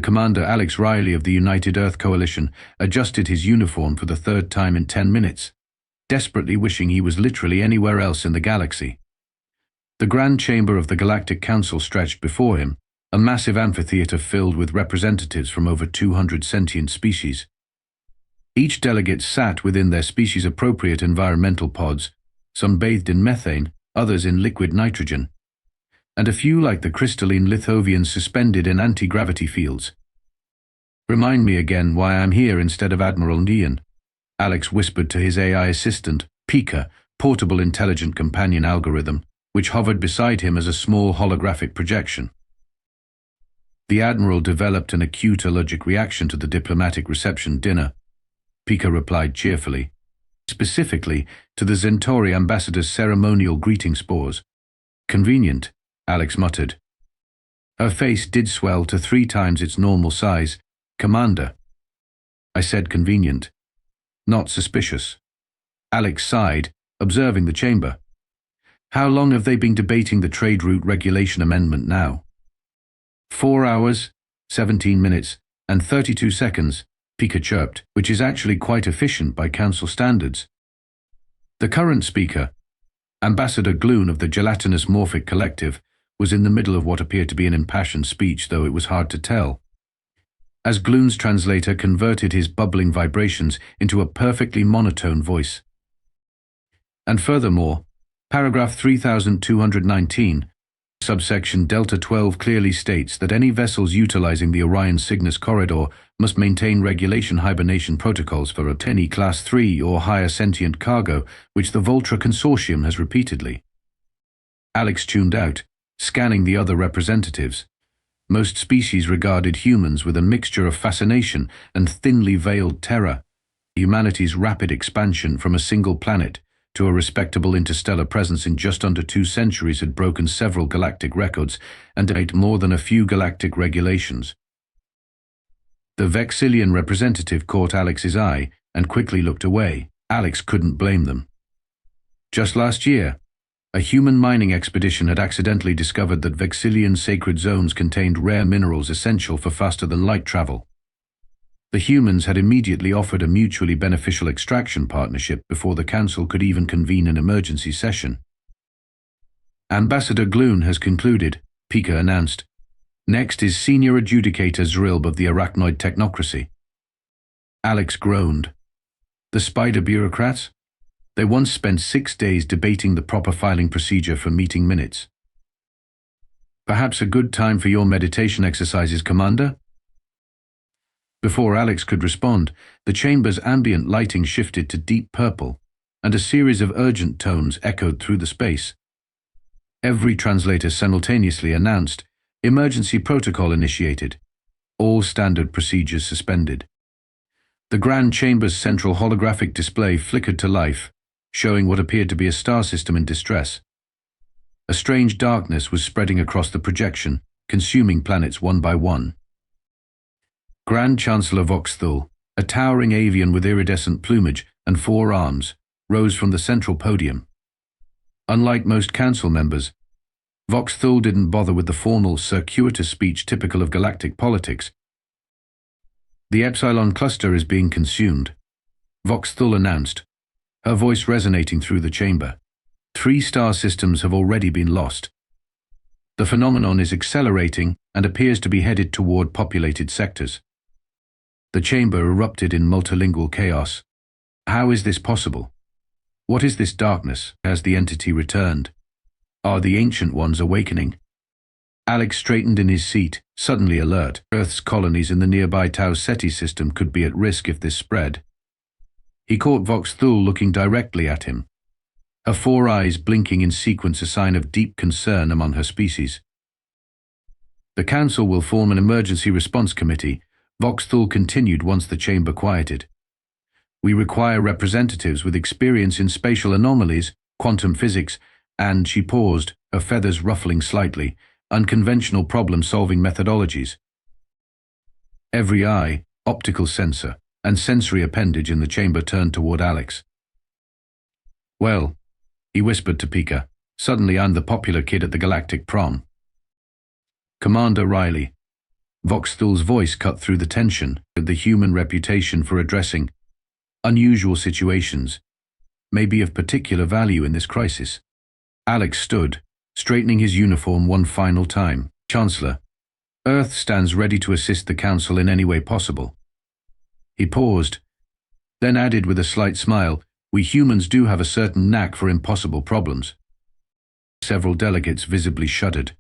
Commander Alex Riley of the United Earth Coalition adjusted his uniform for the third time in 10 minutes, desperately wishing he was literally anywhere else in the galaxy. The grand chamber of the Galactic Council stretched before him, a massive amphitheater filled with representatives from over 200 sentient species. Each delegate sat within their species-appropriate environmental pods, some bathed in methane, others in liquid nitrogen, and a few like the crystalline Lithovians suspended in anti-gravity fields. "Remind me again why I'm here instead of Admiral Neon," Alex whispered to his AI assistant, Pika, portable intelligent companion algorithm, which hovered beside him as a small holographic projection. The Admiral developed an acute allergic reaction to the diplomatic reception dinner, Pika replied cheerfully, specifically to the Centauri ambassador's ceremonial greeting spores. "Convenient," Alex muttered. Her face did swell to 3 times its normal size. "Commander." "I said convenient, not suspicious." Alex sighed, observing the chamber. "How long have they been debating the trade route regulation amendment now?" 4 hours, 17 minutes, and 32 seconds, Pika chirped, which is actually quite efficient by council standards. The current speaker, Ambassador Gloon of the Gelatinous Morphic Collective, was in the middle of what appeared to be an impassioned speech, though it was hard to tell. As Gloon's translator converted his bubbling vibrations into a perfectly monotone voice. "And furthermore, paragraph 3219, subsection Delta 12 clearly states that any vessels utilizing the Orion Cygnus corridor must maintain regulation hibernation protocols for any Class 3 or higher sentient cargo, which the Voltra Consortium has repeatedly." Alex tuned out, scanning the other representatives. Most species regarded humans with a mixture of fascination and thinly veiled terror. Humanity's rapid expansion from a single planet to a respectable interstellar presence in just under 2 centuries had broken several galactic records and made more than a few galactic regulations. The Vexillian representative caught Alex's eye and quickly looked away. Alex couldn't blame them. Just last year, a human mining expedition had accidentally discovered that Vexillian sacred zones contained rare minerals essential for faster-than-light travel. The humans had immediately offered a mutually beneficial extraction partnership before the Council could even convene an emergency session. "Ambassador Gloon has concluded," Pika announced. "Next is Senior Adjudicator Zrilb of the Arachnoid Technocracy." Alex groaned. The spider bureaucrats? They once spent 6 days debating the proper filing procedure for meeting minutes. "Perhaps a good time for your meditation exercises, Commander?" Before Alex could respond, the chamber's ambient lighting shifted to deep purple, and a series of urgent tones echoed through the space. Every translator simultaneously announced, "Emergency protocol initiated. All standard procedures suspended." The grand chamber's central holographic display flickered to life, showing what appeared to be a star system in distress. A strange darkness was spreading across the projection, consuming planets one by one. Grand Chancellor Voxthul, a towering avian with iridescent plumage and 4 arms, rose from the central podium. Unlike most council members, Voxthul didn't bother with the formal, circuitous speech typical of galactic politics. "The Epsilon cluster is being consumed," Voxthul announced, her voice resonating through the chamber. 3 star systems have already been lost. The phenomenon is accelerating and appears to be headed toward populated sectors. The chamber erupted in multilingual chaos. "How is this possible? What is this darkness?" Has the entity returned? Are the Ancient Ones awakening? Alex straightened in his seat, suddenly alert. Earth's colonies in the nearby Tau Ceti system could be at risk if this spread. He caught Voxthul looking directly at him, her 4 eyes blinking in sequence, a sign of deep concern among her species. "The Council will form an emergency response committee," Voxthul continued once the chamber quieted. "We require representatives with experience in spatial anomalies, quantum physics, and," she paused, her feathers ruffling slightly, "unconventional problem-solving methodologies." Every eye, optical sensor, and sensory appendage in the chamber turned toward Alex. "Well," he whispered to Pika, "suddenly I'm the popular kid at the galactic prom." "Commander Riley." Voxthul's voice cut through the tension. The human reputation for addressing unusual situations may be of particular value in this crisis. Alex stood, straightening his uniform one final time. Chancellor, Earth stands ready to assist the Council in any way possible. He paused, then added with a slight smile, we humans do have a certain knack for impossible problems. Several delegates visibly shuddered.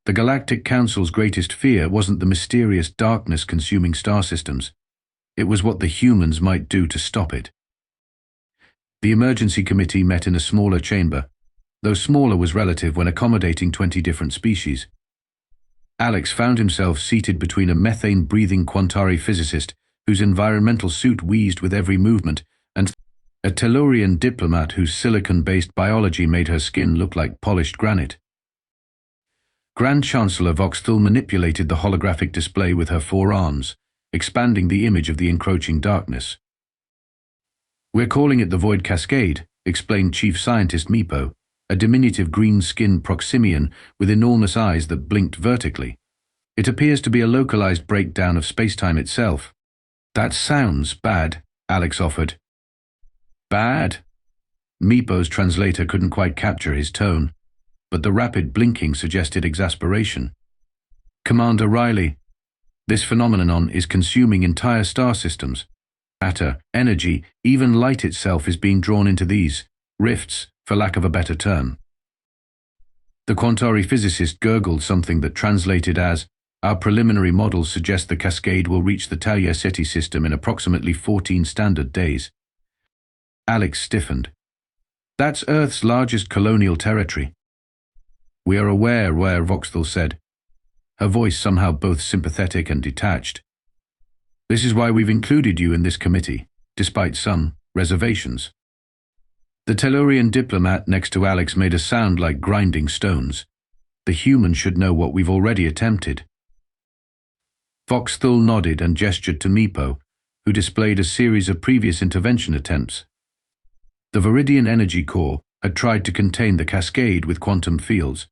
The Galactic Council's greatest fear wasn't the mysterious darkness consuming star systems. It was what the humans might do to stop it. The emergency committee met in a smaller chamber, though smaller was relative when accommodating 20 different species. Alex found himself seated between a methane-breathing Quantari physicist whose environmental suit wheezed with every movement, and a Tellurian diplomat whose silicon-based biology made her skin look like polished granite. Grand Chancellor Voxthul manipulated the holographic display with her forearms, expanding the image of the encroaching darkness. We're calling it the Void Cascade, explained Chief Scientist Meepo, a diminutive green-skinned Proximian with enormous eyes that blinked vertically. It appears to be a localized breakdown of space-time itself. That sounds bad, Alex offered. Bad? Meepo's translator couldn't quite capture his tone, but the rapid blinking suggested exasperation. Commander Riley, this phenomenon is consuming entire star systems. Matter, energy, even light itself is being drawn into these rifts, for lack of a better term. The Quantari physicist gurgled something that translated as, our preliminary models suggest the cascade will reach the Talia City system in approximately 14 standard days. Alex stiffened. That's Earth's largest colonial territory. We are aware, Voxthul said, her voice somehow both sympathetic and detached. This is why we've included you in this committee, despite some reservations. The Tellurian diplomat next to Alex made a sound like grinding stones. The human should know what we've already attempted. Voxthul nodded and gestured to Meepo, who displayed a series of previous intervention attempts. The Viridian Energy Core had tried to contain the cascade with quantum fields.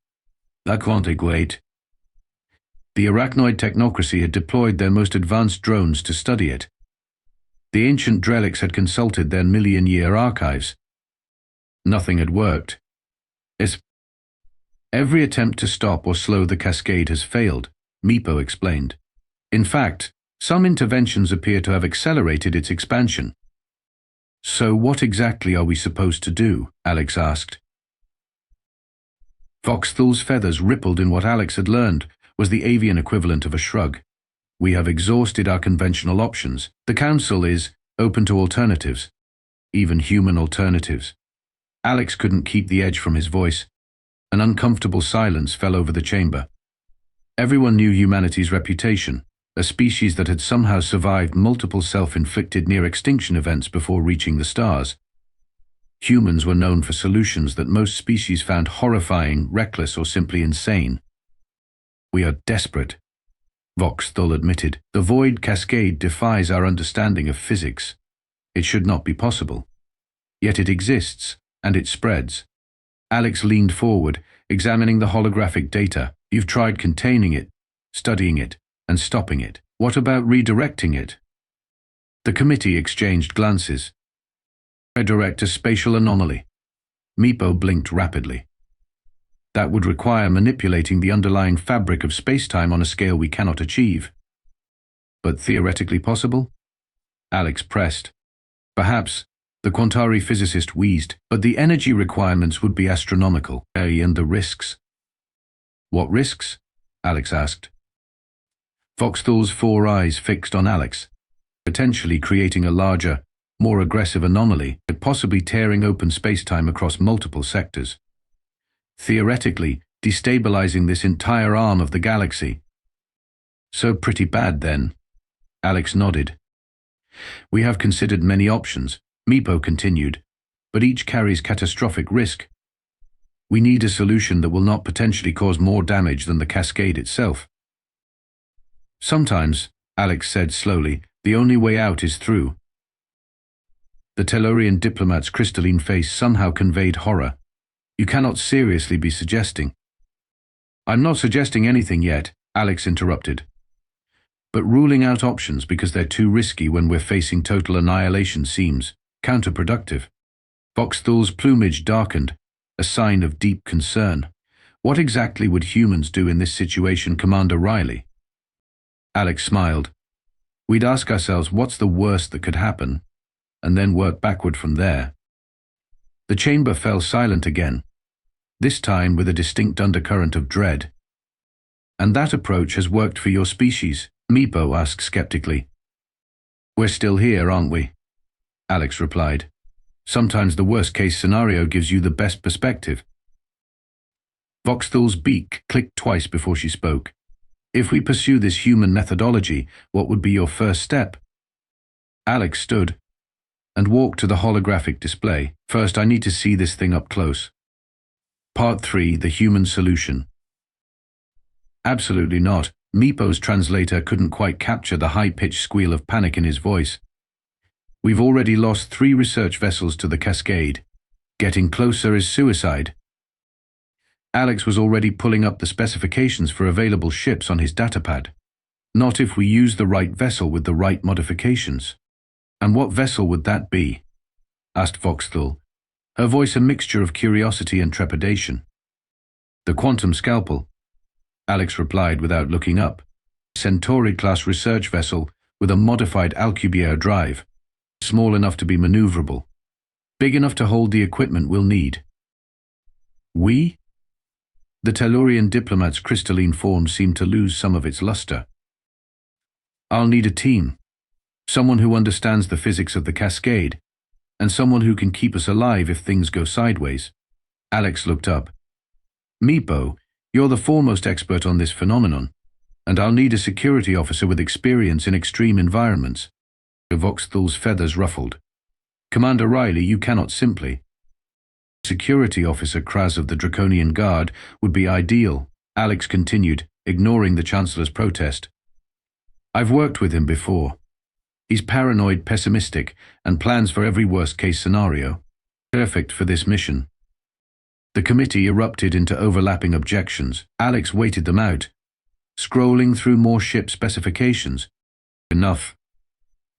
That quantic weight. The arachnoid technocracy had deployed their most advanced drones to study it. The ancient Drelics had consulted their million-year archives. Nothing had worked. Every attempt to stop or slow the cascade has failed, Meepo explained. In fact, some interventions appear to have accelerated its expansion. So what exactly are we supposed to do? Alex asked. Voxthul's feathers rippled in what Alex had learned was the avian equivalent of a shrug. We have exhausted our conventional options. The Council is open to alternatives, even human alternatives. Alex couldn't keep the edge from his voice. An uncomfortable silence fell over the chamber. Everyone knew humanity's reputation, a species that had somehow survived multiple self-inflicted near-extinction events before reaching the stars. Humans were known for solutions that most species found horrifying, reckless, or simply insane. We are desperate, Voxthul admitted. The Void Cascade defies our understanding of physics. It should not be possible. Yet it exists, and it spreads. Alex leaned forward, examining the holographic data. You've tried containing it, studying it, and stopping it. What about redirecting it? The committee exchanged glances. Redirect a spatial anomaly. Meepo blinked rapidly. That would require manipulating the underlying fabric of space-time on a scale we cannot achieve. But theoretically possible? Alex pressed. Perhaps, the Quantari physicist wheezed, but the energy requirements would be astronomical, and the risks. What risks? Alex asked. Voxthul's four eyes fixed on Alex, potentially creating a larger, more aggressive anomaly, possibly tearing open space-time across multiple sectors. Theoretically, destabilizing this entire arm of the galaxy. So pretty bad then. Alex nodded. We have considered many options, Meepo continued, but each carries catastrophic risk. We need a solution that will not potentially cause more damage than the cascade itself. Sometimes, Alex said slowly, the only way out is through. The Tellurian diplomat's crystalline face somehow conveyed horror. You cannot seriously be suggesting. I'm not suggesting anything yet, Alex interrupted. But ruling out options because they're too risky when we're facing total annihilation seems counterproductive. Voxthul's plumage darkened, a sign of deep concern. What exactly would humans do in this situation, Commander Riley? Alex smiled. We'd ask ourselves what's the worst that could happen, and then work backward from there. The chamber fell silent again, this time with a distinct undercurrent of dread. And that approach has worked for your species? Meepo asked skeptically. We're still here, aren't we? Alex replied. Sometimes the worst-case scenario gives you the best perspective. Voxthul's beak clicked twice before she spoke. If we pursue this human methodology, what would be your first step? Alex stood and walked to the holographic display. First, I need to see this thing up close. Part 3, the human solution. Absolutely not. Meepo's translator couldn't quite capture the high-pitched squeal of panic in his voice. We've already lost 3 research vessels to the Cascade. Getting closer is suicide. Alex was already pulling up the specifications for available ships on his datapad. Not if we use the right vessel with the right modifications. And what vessel would that be? Asked Voxthul, her voice a mixture of curiosity and trepidation. The Quantum Scalpel, Alex replied without looking up. Centauri-class research vessel with a modified Alcubierre drive, small enough to be maneuverable, big enough to hold the equipment we'll need. We? The Tellurian diplomat's crystalline form seemed to lose some of its luster. I'll need a team. Someone who understands the physics of the Cascade, and someone who can keep us alive if things go sideways. Alex looked up. Meepo, you're the foremost expert on this phenomenon, and I'll need a security officer with experience in extreme environments. Voxthul's feathers ruffled. Commander Riley, you cannot simply. Security Officer Kraz of the Draconian Guard would be ideal, Alex continued, ignoring the Chancellor's protest. I've worked with him before. He's paranoid, pessimistic, and plans for every worst-case scenario. Perfect for this mission. The committee erupted into overlapping objections. Alex waited them out, scrolling through more ship specifications. Enough.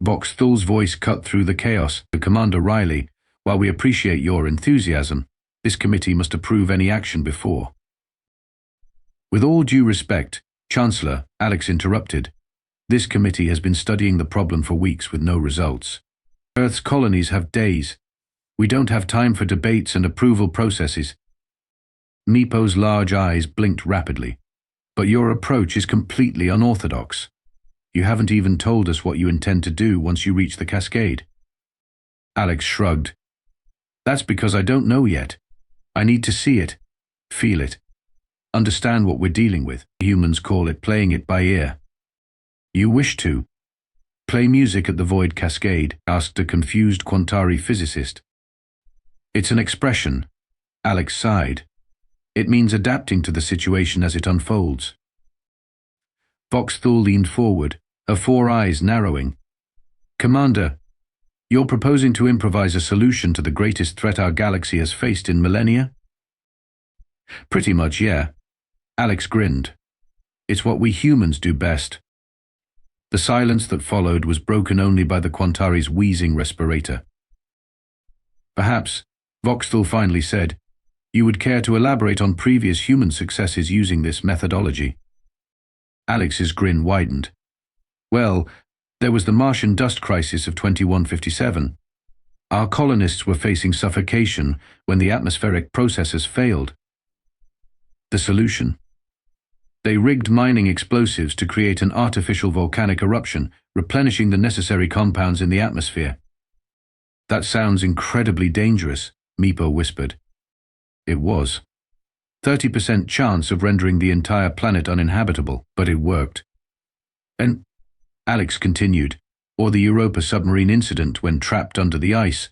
Voxthul's voice cut through the chaos. Commander Riley, while we appreciate your enthusiasm, this committee must approve any action before. With all due respect, Chancellor, Alex interrupted. This committee has been studying the problem for weeks with no results. Earth's colonies have days. We don't have time for debates and approval processes. Meepo's large eyes blinked rapidly. But your approach is completely unorthodox. You haven't even told us what you intend to do once you reach the Cascade. Alex shrugged. That's because I don't know yet. I need to see it, feel it, understand what we're dealing with. Humans call it playing it by ear. You wish to play music at the Void Cascade? Asked a confused Quantari physicist. It's an expression. Alex sighed. It means adapting to the situation as it unfolds. Voxthul leaned forward, her 4 eyes narrowing. Commander, you're proposing to improvise a solution to the greatest threat our galaxy has faced in millennia? Pretty much, yeah. Alex grinned. It's what we humans do best. The silence that followed was broken only by the Quantari's wheezing respirator. Perhaps, Voxthul finally said, you would care to elaborate on previous human successes using this methodology. Alex's grin widened. Well, there was the Martian dust crisis of 2157. Our colonists were facing suffocation when the atmospheric processes failed. The solution? They rigged mining explosives to create an artificial volcanic eruption, replenishing the necessary compounds in the atmosphere. That sounds incredibly dangerous, Meepo whispered. It was. 30% chance of rendering the entire planet uninhabitable, but it worked. And Alex continued, or the Europa submarine incident when trapped under the ice.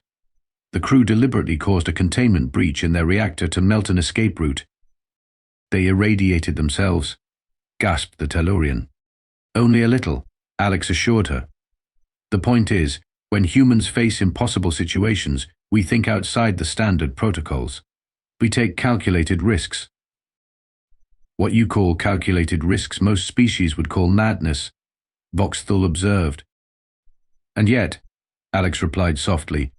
The crew deliberately caused a containment breach in their reactor to melt an escape route. They irradiated themselves, gasped the Tellurian. Only a little, Alex assured her. The point is, when humans face impossible situations, we think outside the standard protocols. We take calculated risks. What you call calculated risks most species would call madness, Voxthul observed. And yet, Alex replied softly,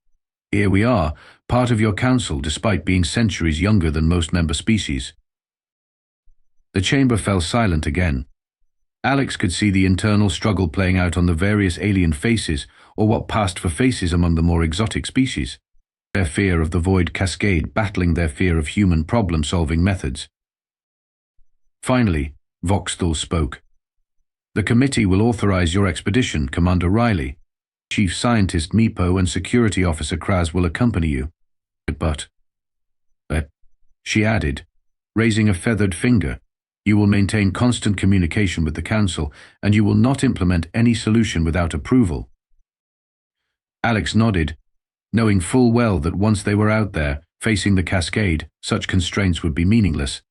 here we are, part of your council despite being centuries younger than most member species. The chamber fell silent again. Alex could see the internal struggle playing out on the various alien faces, or what passed for faces among the more exotic species. Their fear of the Void Cascade battling their fear of human problem-solving methods. Finally, Voxthul spoke. The committee will authorize your expedition, Commander Riley. Chief Scientist Meepo and Security Officer Kraz will accompany you. But, she added, raising a feathered finger, you will maintain constant communication with the Council, and you will not implement any solution without approval. Alex nodded, knowing full well that once they were out there, facing the cascade, such constraints would be meaningless.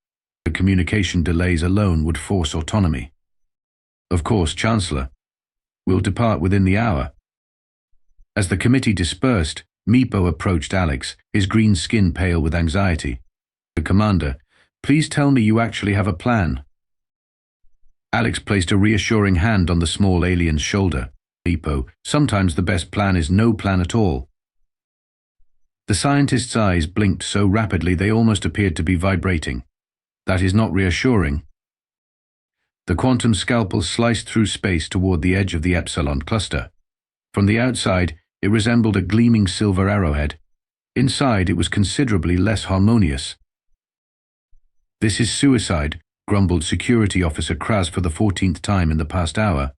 The communication delays alone would force autonomy. Of course, Chancellor. We'll depart within the hour. As the committee dispersed, Meepo approached Alex, his green skin pale with anxiety. Commander, please tell me you actually have a plan. Alex placed a reassuring hand on the small alien's shoulder. Meepo, sometimes the best plan is no plan at all. The scientist's eyes blinked so rapidly they almost appeared to be vibrating. That is not reassuring. The quantum scalpel sliced through space toward the edge of the Epsilon cluster. From the outside, it resembled a gleaming silver arrowhead. Inside, it was considerably less harmonious. This is suicide, grumbled Security Officer Kraz for the 14th time in the past hour.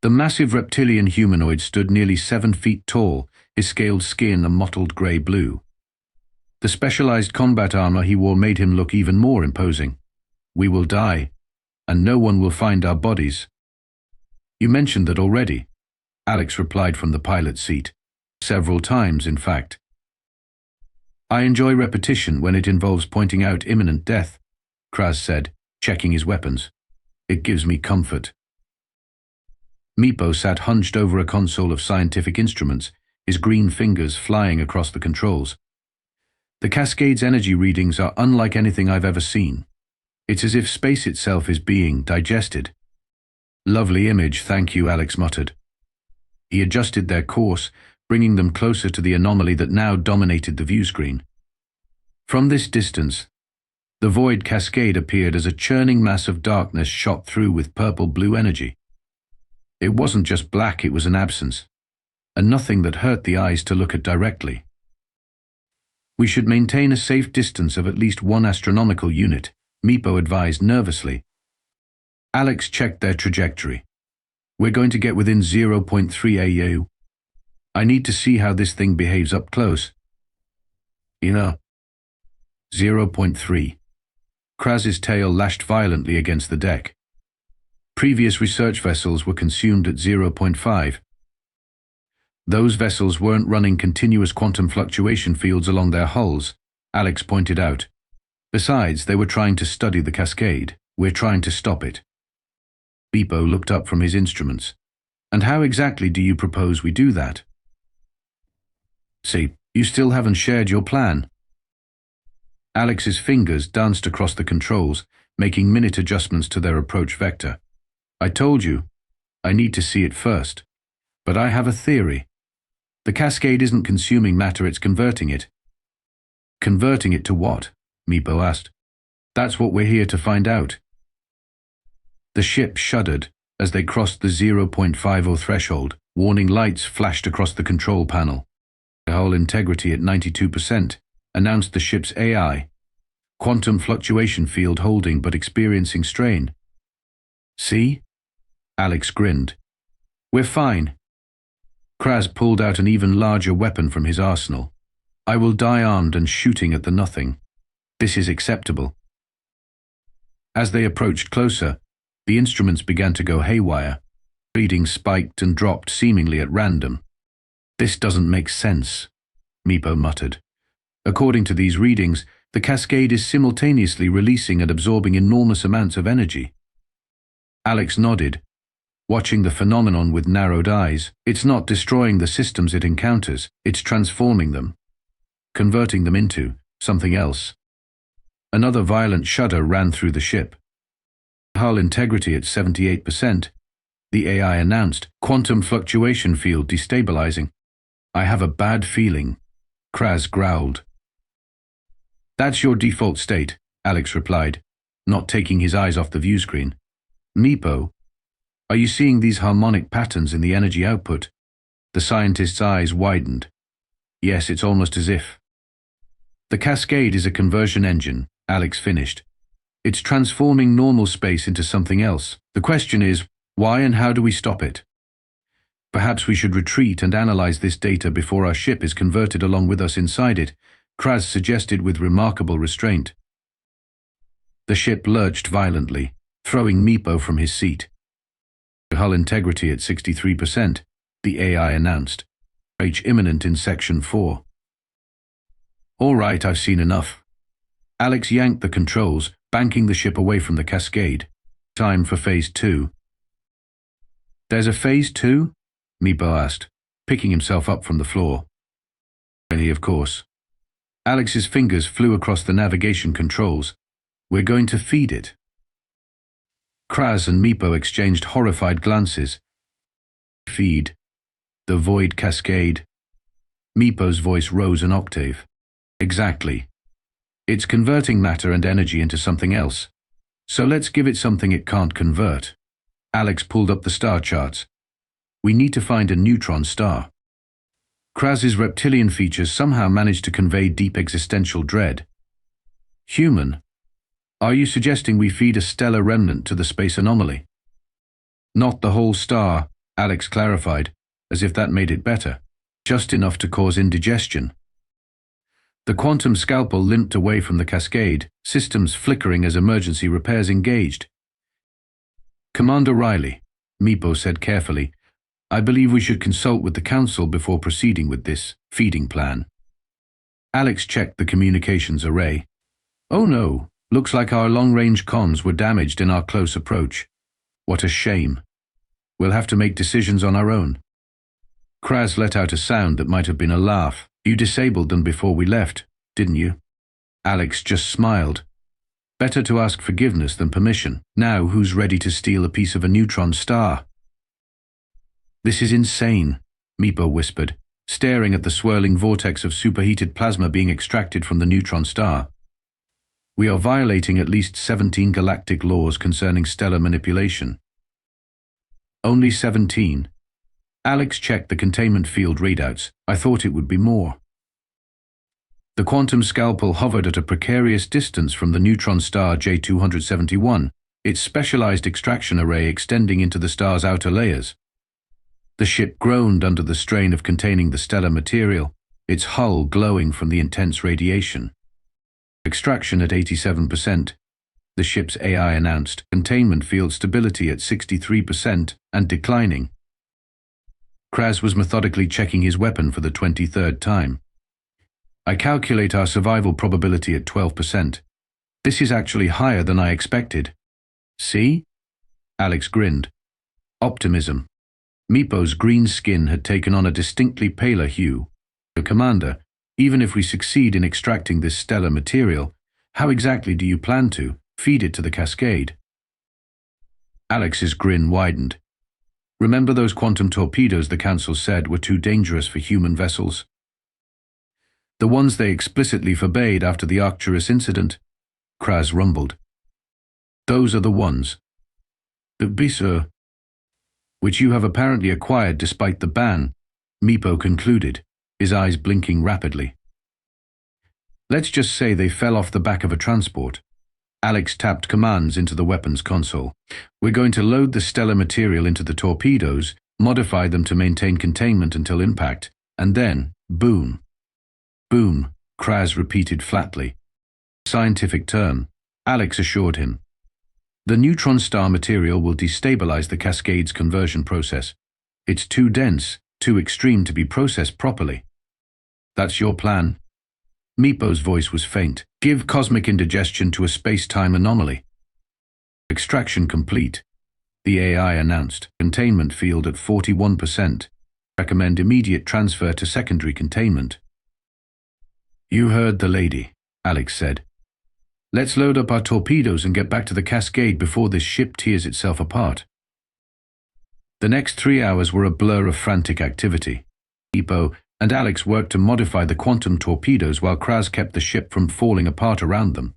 The massive reptilian humanoid stood nearly 7 feet tall, his scaled skin a mottled grey blue. The specialized combat armor he wore made him look even more imposing. We will die, and no one will find our bodies. You mentioned that already, Alex replied from the pilot's seat. Several times, in fact. I enjoy repetition when it involves pointing out imminent death, Kraz said, checking his weapons. It gives me comfort. Meepo sat hunched over a console of scientific instruments, his green fingers flying across the controls. The Cascade's energy readings are unlike anything I've ever seen. It's as if space itself is being digested. Lovely image, thank you, Alex muttered. He adjusted their course, bringing them closer to the anomaly that now dominated the view screen. From this distance, the Void Cascade appeared as a churning mass of darkness shot through with purple-blue energy. It wasn't just black, it was an absence, and nothing that hurt the eyes to look at directly. We should maintain a safe distance of at least 1 astronomical unit, Meepo advised nervously. Alex checked their trajectory. We're going to get within 0.3 AU. I need to see how this thing behaves up close. 0.3. Kraz's tail lashed violently against the deck. Previous research vessels were consumed at 0.5. Those vessels weren't running continuous quantum fluctuation fields along their hulls, Alex pointed out. Besides, they were trying to study the cascade. We're trying to stop it. Meepo looked up from his instruments. And how exactly do you propose we do that? See, you still haven't shared your plan. Alex's fingers danced across the controls, making minute adjustments to their approach vector. I told you, I need to see it first. But I have a theory. The cascade isn't consuming matter, it's converting it. Converting it to what? Meepo asked. That's what we're here to find out. The ship shuddered as they crossed the 0.50 threshold. Warning lights flashed across the control panel. Hull integrity at 92%, announced the ship's AI. Quantum fluctuation field holding but experiencing strain. See? Alex grinned. We're fine. Kraz pulled out an even larger weapon from his arsenal. I will die armed and shooting at the nothing. This is acceptable. As they approached closer, the instruments began to go haywire. Readings spiked and dropped seemingly at random. This doesn't make sense, Meepo muttered. According to these readings, the cascade is simultaneously releasing and absorbing enormous amounts of energy. Alex nodded, watching the phenomenon with narrowed eyes. It's not destroying the systems it encounters, it's transforming them, converting them into something else. Another violent shudder ran through the ship. Hull integrity at 78%. The AI announced, quantum fluctuation field destabilizing. I have a bad feeling, Kraz growled. That's your default state, Alex replied, not taking his eyes off the viewscreen. Meepo, are you seeing these harmonic patterns in the energy output? The scientist's eyes widened. Yes, it's almost as if. The Cascade is a conversion engine, Alex finished. It's transforming normal space into something else. The question is, why and how do we stop it? Perhaps we should retreat and analyze this data before our ship is converted along with us inside it, Kraz suggested with remarkable restraint. The ship lurched violently, throwing Meepo from his seat. Hull integrity at 63%, the AI announced. Breach imminent in Section 4. All right, I've seen enough. Alex yanked the controls, banking the ship away from the Cascade. Time for Phase 2. There's a Phase 2? Meepo asked, picking himself up from the floor. Really, of course. Alex's fingers flew across the navigation controls. We're going to feed it. Kraz and Meepo exchanged horrified glances. Feed. The Void Cascade. Meepo's voice rose an octave. Exactly. It's converting matter and energy into something else. So let's give it something it can't convert. Alex pulled up the star charts. We need to find a neutron star. Kraz's reptilian features somehow managed to convey deep existential dread. Human, are you suggesting we feed a stellar remnant to the space anomaly? Not the whole star, Alex clarified, as if that made it better. Just enough to cause indigestion. The quantum scalpel limped away from the Cascade, systems flickering as emergency repairs engaged. Commander Riley, Meepo said carefully, I believe we should consult with the Council before proceeding with this feeding plan. Alex checked the communications array. Oh no, looks like our long-range comms were damaged in our close approach. What a shame. We'll have to make decisions on our own. Kraz let out a sound that might have been a laugh. You disabled them before we left, didn't you? Alex just smiled. Better to ask forgiveness than permission. Now who's ready to steal a piece of a neutron star? This is insane, Meepo whispered, staring at the swirling vortex of superheated plasma being extracted from the neutron star. We are violating at least 17 galactic laws concerning stellar manipulation. Only 17. Alex checked the containment field readouts. I thought it would be more. The quantum scalpel hovered at a precarious distance from the neutron star J271, its specialized extraction array extending into the star's outer layers. The ship groaned under the strain of containing the stellar material, its hull glowing from the intense radiation. Extraction at 87%, the ship's AI announced, containment field stability at 63% and declining. Kraz was methodically checking his weapon for the 23rd time. I calculate our survival probability at 12%. This is actually higher than I expected. See? Alex grinned. Optimism. Meepo's green skin had taken on a distinctly paler hue. Commander, even if we succeed in extracting this stellar material, how exactly do you plan to feed it to the Cascade? Alex's grin widened. Remember those quantum torpedoes the Council said were too dangerous for human vessels? The ones they explicitly forbade after the Arcturus incident? Kraz rumbled. Those are the ones. The Bisur, which you have apparently acquired despite the ban, Meepo concluded, his eyes blinking rapidly. Let's just say they fell off the back of a transport. Alex tapped commands into the weapons console. We're going to load the stellar material into the torpedoes, modify them to maintain containment until impact, and then, boom. Boom, Kraz repeated flatly. Scientific term, Alex assured him. The neutron star material will destabilize the Cascade's conversion process. It's too dense, too extreme to be processed properly. That's your plan? Meepo's voice was faint. Give cosmic indigestion to a space-time anomaly. Extraction complete, the AI announced. Containment field at 41%. Recommend immediate transfer to secondary containment. You heard the lady, Alex said. Let's load up our torpedoes and get back to the Cascade before this ship tears itself apart. The next 3 hours were a blur of frantic activity. Meepo and Alex worked to modify the quantum torpedoes while Kraz kept the ship from falling apart around them.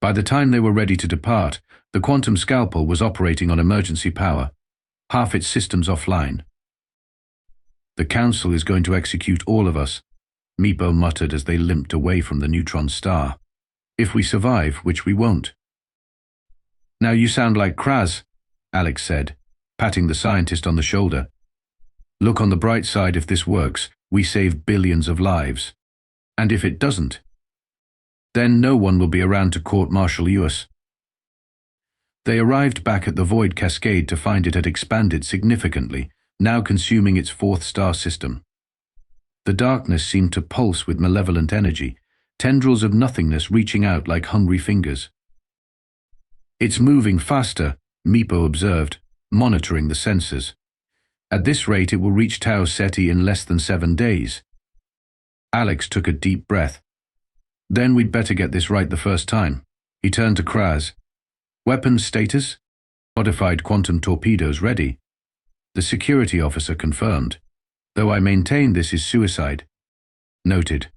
By the time they were ready to depart, the quantum scalpel was operating on emergency power, half its systems offline. The Council is going to execute all of us, Meepo muttered as they limped away from the neutron star. If we survive, which we won't. Now you sound like Kraz, Alex said, patting the scientist on the shoulder. Look on the bright side. If this works, we save billions of lives. And if it doesn't, then no one will be around to court-martial us. They arrived back at the Void Cascade to find it had expanded significantly, now consuming its fourth star system. The darkness seemed to pulse with malevolent energy, tendrils of nothingness reaching out like hungry fingers. It's moving faster, Meepo observed, monitoring the sensors. At this rate, it will reach Tau Ceti in less than 7 days. Alex took a deep breath. Then we'd better get this right the first time. He turned to Kraz. Weapons status? Modified quantum torpedoes ready. The security officer confirmed. Though I maintain this is suicide. Noted.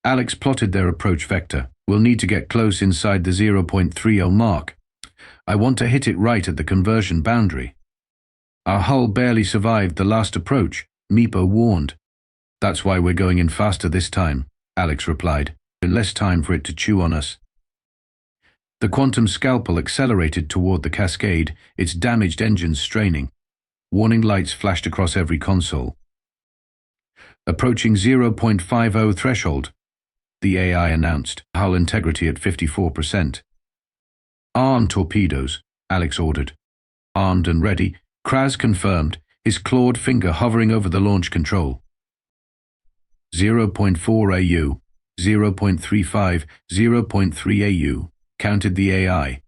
Alex plotted their approach vector. We'll need to get close inside the 0.30 mark. I want to hit it right at the conversion boundary. Our hull barely survived the last approach, Meepo warned. That's why we're going in faster this time, Alex replied. Less time for it to chew on us. The quantum scalpel accelerated toward the Cascade, its damaged engines straining. Warning lights flashed across every console. Approaching 0.50 threshold, the AI announced, hull integrity at 54%. Arm torpedoes, Alex ordered. Armed and ready, Kraz confirmed, his clawed finger hovering over the launch control. 0.4 AU, 0.35, 0.3 AU, counted the AI,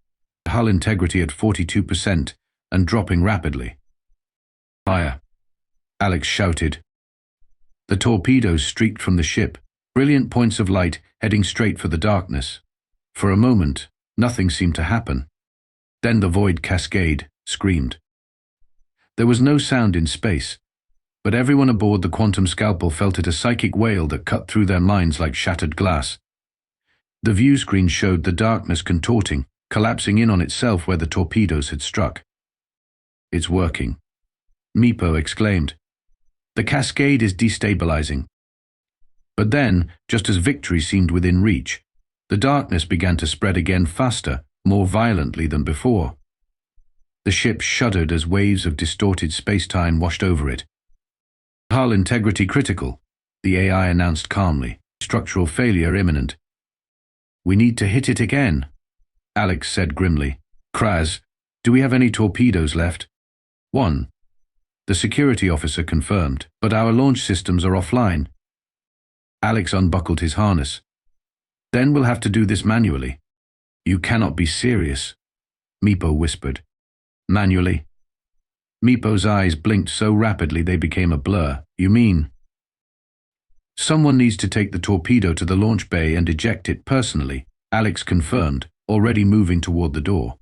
hull integrity at 42% and dropping rapidly. Fire, Alex shouted. The torpedoes streaked from the ship, brilliant points of light heading straight for the darkness. For a moment, nothing seemed to happen. Then the Void Cascade screamed. There was no sound in space, but everyone aboard the quantum scalpel felt it a psychic wail that cut through their minds like shattered glass. The view screen showed the darkness contorting, collapsing in on itself where the torpedoes had struck. It's working, Meepo exclaimed. The Cascade is destabilizing. But then, just as victory seemed within reach, the darkness began to spread again faster, more violently than before. The ship shuddered as waves of distorted space-time washed over it. Hull integrity critical, the AI announced calmly. Structural failure imminent. We need to hit it again, Alex said grimly. Kraz, do we have any torpedoes left? 1. The security officer confirmed, but our launch systems are offline. Alex unbuckled his harness. Then we'll have to do this manually. You cannot be serious, Meepo whispered. Manually? Meepo's eyes blinked so rapidly they became a blur. You mean? Someone needs to take the torpedo to the launch bay and eject it personally, Alex confirmed, already moving toward the door.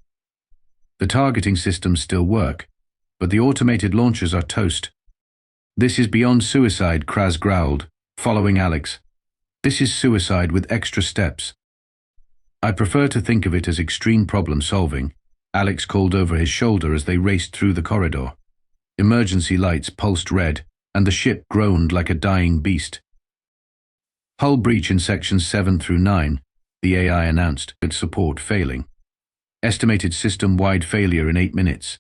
The targeting systems still work, but the automated launchers are toast. This is beyond suicide, Kraz growled, following Alex. This is suicide with extra steps. I prefer to think of it as extreme problem solving, Alex called over his shoulder as they raced through the corridor. Emergency lights pulsed red, and the ship groaned like a dying beast. Hull breach in sections 7 through 9, the AI announced, with support failing. Estimated system-wide failure in 8 minutes.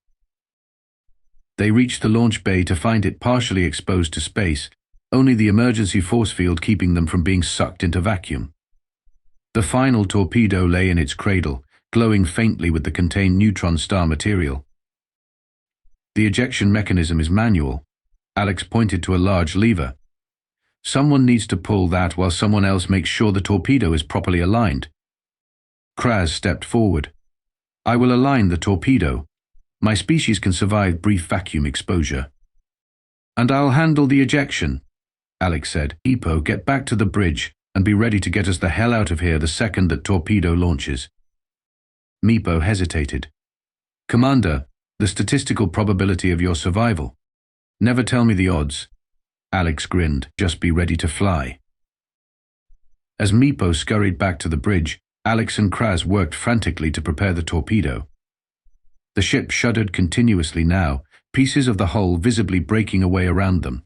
They reached the launch bay to find it partially exposed to space, only the emergency force field keeping them from being sucked into vacuum. The final torpedo lay in its cradle, glowing faintly with the contained neutron star material. The ejection mechanism is manual. Alex pointed to a large lever. Someone needs to pull that while someone else makes sure the torpedo is properly aligned. Kraz stepped forward. I will align the torpedo. My species can survive brief vacuum exposure. And I'll handle the ejection, Alex said. Meepo, get back to the bridge. and be ready to get us the hell out of here the second that torpedo launches." Meepo hesitated. "Commander, the statistical probability of your survival." "Never tell me the odds." Alex grinned. "Just be ready to fly." As Meepo scurried back to the bridge, Alex and Kraz worked frantically to prepare the torpedo. The ship shuddered continuously now, pieces of the hull visibly breaking away around them.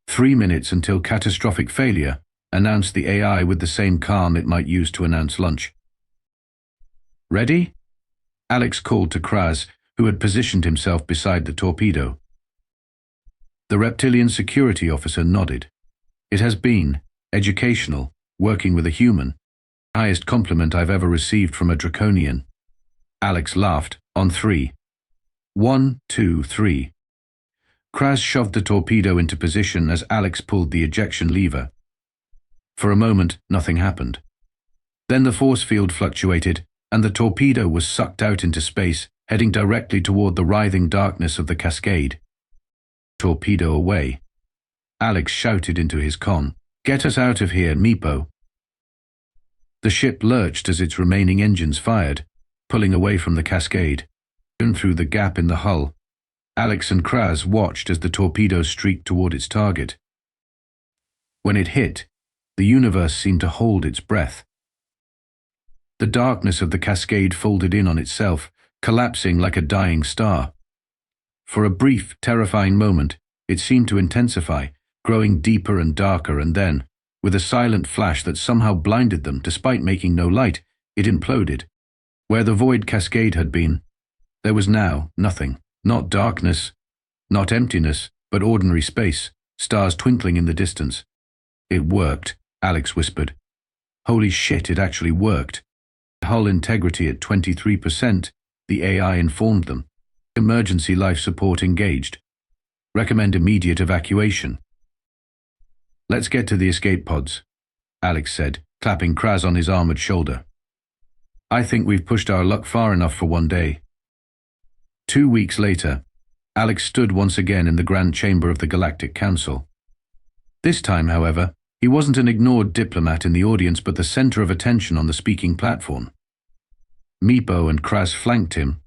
3 minutes until catastrophic failure, announced the AI with the same calm it might use to announce lunch. "Ready?" Alex called to Kraz, who had positioned himself beside the torpedo. The reptilian security officer nodded. "It has been educational, working with a human. Highest compliment I've ever received from a Draconian." Alex laughed. "On 3. 1, 2, 3. Kraz shoved the torpedo into position as Alex pulled the ejection lever. For a moment, nothing happened. Then the force field fluctuated, and the torpedo was sucked out into space, heading directly toward the writhing darkness of the cascade. "Torpedo away." Alex shouted into his con. "Get us out of here, Meepo." The ship lurched as its remaining engines fired, pulling away from the cascade. And through the gap in the hull, Alex and Kraz watched as the torpedo streaked toward its target. When it hit, the universe seemed to hold its breath. The darkness of the cascade folded in on itself, collapsing like a dying star. For a brief, terrifying moment, it seemed to intensify, growing deeper and darker, and then, with a silent flash that somehow blinded them despite making no light, it imploded. Where the Void Cascade had been, there was now nothing. Not darkness, not emptiness, but ordinary space, stars twinkling in the distance. "It worked," Alex whispered. "Holy shit, it actually worked." Hull integrity at 23%, the AI informed them. "Emergency life support engaged. Recommend immediate evacuation." "Let's get to the escape pods," Alex said, clapping Kraz on his armored shoulder. "I think we've pushed our luck far enough for one day." 2 weeks later, Alex stood once again in the grand chamber of the Galactic Council. This time, however, he wasn't an ignored diplomat in the audience but the center of attention on the speaking platform. Meepo and Kraz flanked him,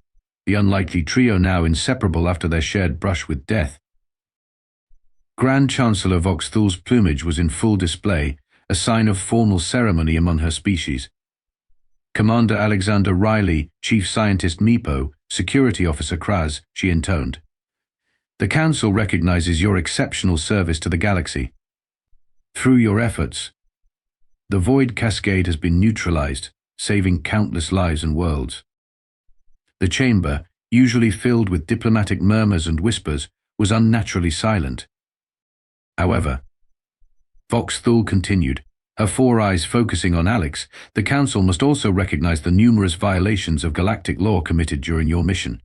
the unlikely trio now inseparable after their shared brush with death. Grand Chancellor Vox Thul's plumage was in full display, a sign of formal ceremony among her species. "Commander Alexander Riley, Chief Scientist Meepo, Security Officer Kraz," she intoned. "The Council recognizes your exceptional service to the galaxy. Through your efforts, the Void Cascade has been neutralized, saving countless lives and worlds." The chamber, usually filled with diplomatic murmurs and whispers, was unnaturally silent. However, Vox Thul continued, her 4 eyes focusing on Alex. "The Council must also recognize the numerous violations of galactic law committed during your mission,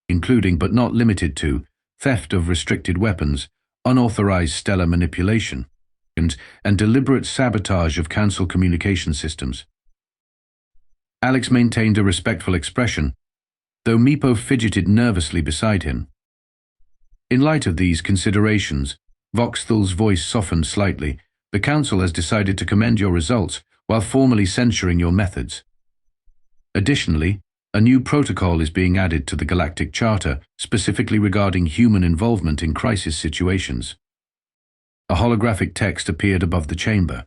including but not limited to theft of restricted weapons, unauthorized stellar manipulation, and deliberate sabotage of Council communication systems." Alex maintained a respectful expression, though Meepo fidgeted nervously beside him. In light of these considerations, Vox Thul's voice softened slightly. "The Council has decided to commend your results while formally censuring your methods. Additionally, a new protocol is being added to the Galactic Charter, specifically regarding human involvement in crisis situations." A holographic text appeared above the chamber.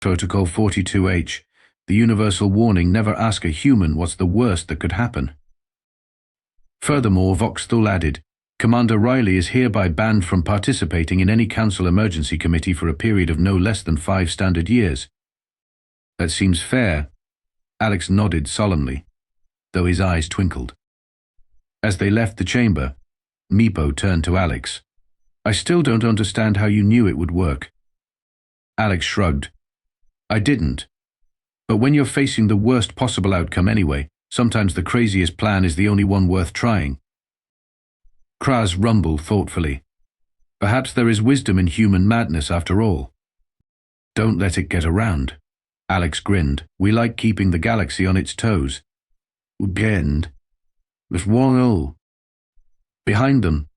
"Protocol 42H, the universal warning, never ask a human what's the worst that could happen." Furthermore, Vox Thul added, "Commander Riley is hereby banned from participating in any Council emergency committee for a period of no less than 5 standard years." "That seems fair." Alex nodded solemnly, though his eyes twinkled. As they left the chamber, Meepo turned to Alex. "I still don't understand how you knew it would work." Alex shrugged. "I didn't. But when you're facing the worst possible outcome anyway, sometimes the craziest plan is the only one worth trying." Kraz rumbled thoughtfully. "Perhaps there is wisdom in human madness after all." "Don't let it get around." Alex grinned. "We like keeping the galaxy on its toes." "Bend. There's one all." Behind them,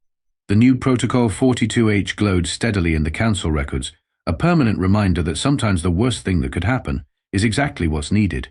the new Protocol 42H glowed steadily in the Council records, a permanent reminder that sometimes the worst thing that could happen is exactly what's needed.